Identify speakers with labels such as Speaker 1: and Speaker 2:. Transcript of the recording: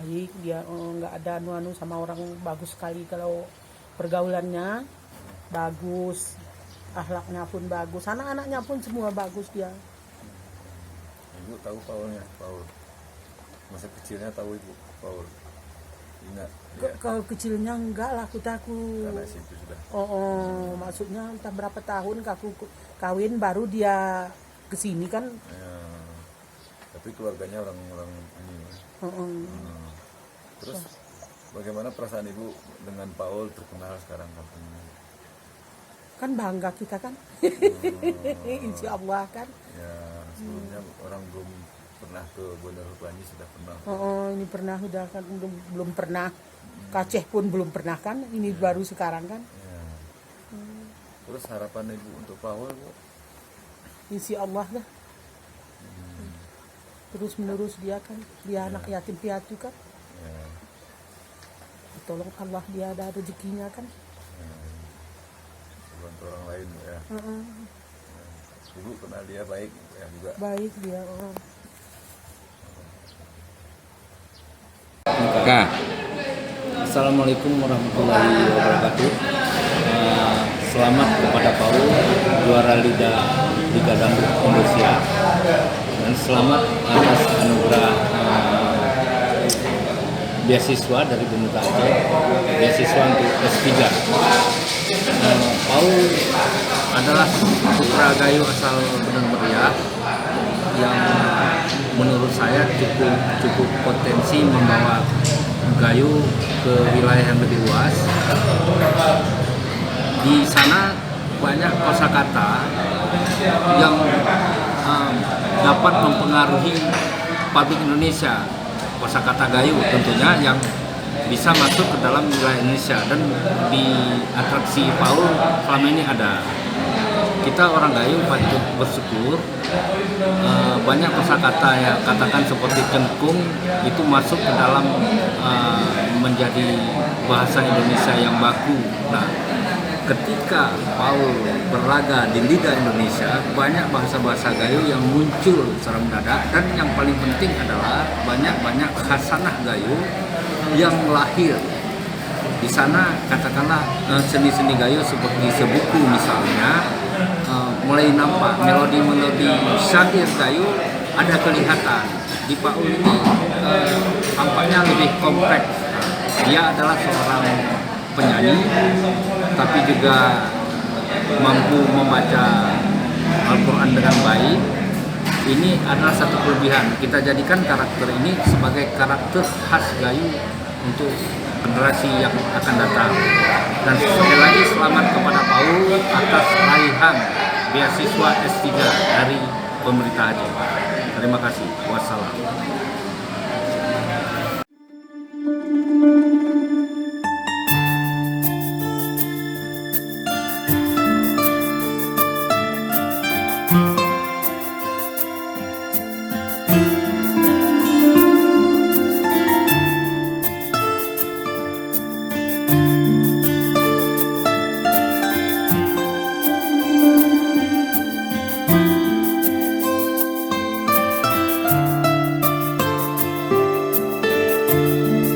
Speaker 1: baik dia, nggak ada anu sama orang, bagus sekali kalau pergaulannya bagus, akhlaknya pun bagus, anak-anaknya pun semua bagus dia.
Speaker 2: Ibu tahu Paulnya, Paul masa kecilnya tahu ibu Paul ingat ya,
Speaker 1: Kalau kecilnya enggak lah, aku takut.
Speaker 2: karena situ sudah
Speaker 1: Maksudnya entah berapa tahun aku kawin baru dia kesini kan.
Speaker 2: ya, tapi keluarganya orang-orang ini. Terus bagaimana perasaan ibu dengan Paul terkenal sekarang kampungnya?
Speaker 1: Kan bangga kita kan. Insya Allah kan.
Speaker 2: Ya sebelumnya orang belum pernah ke Bondowoso sudah pernah.
Speaker 1: Ini pernah udah kan, belum pernah. Aceh pun belum pernah kan. Ini baru sekarang kan.
Speaker 2: Ya. Terus harapan ibu untuk Paul bu?
Speaker 1: Insya Allah lah. Terus menerus dia kan, dia anak yatim piatu kan.
Speaker 2: Ya.
Speaker 1: Tolong Allah, dia ada rezekinya kan.
Speaker 2: Bantu orang lain ya. Ibu kenal dia baik ya juga.
Speaker 1: Baik dia.
Speaker 3: Nah, Assalamualaikum warahmatullahi wabarakatuh. Selamat kepada Paul, juara Liga Dangdut Indonesia, dan selamat atas anugerah beasiswa dari pemerintah Aceh, beasiswa untuk S3. Paul adalah putra Gayo asal Benang Meriah yang menurut saya cukup potensi membawa Gayo ke wilayah yang lebih luas. Di sana banyak kosakata yang dapat mempengaruhi publik Indonesia. Kosakata Gayo tentunya yang bisa masuk ke dalam wilayah Indonesia, dan di atraksi Paul selama ini ada. Kita orang Gayo patut bersyukur, banyak kosakata yang katakan seperti cengkung itu masuk ke dalam menjadi bahasa Indonesia yang baku. Nah, ketika Paul berlaga di Liga Indonesia, banyak bahasa-bahasa Gayo yang muncul secara mendadak, dan yang paling penting adalah banyak khasanah Gayo yang lahir di sana. Katakanlah seni-seni Gayo seperti sebuku misalnya, mulai nampak melodi-melodi syair Gayo ada kelihatan. Di Paul ini tampaknya lebih kompleks. Dia adalah seorang penyanyi, tapi juga mampu membaca Al-Quran dengan baik. Ini adalah satu kelebihan. Kita jadikan karakter ini sebagai karakter khas Gayo untuk generasi yang akan datang. Dan sekali lagi selamat kepada Paul atas raihan beasiswa S3 dari pemerintah Aceh. Terima kasih. Wassalam.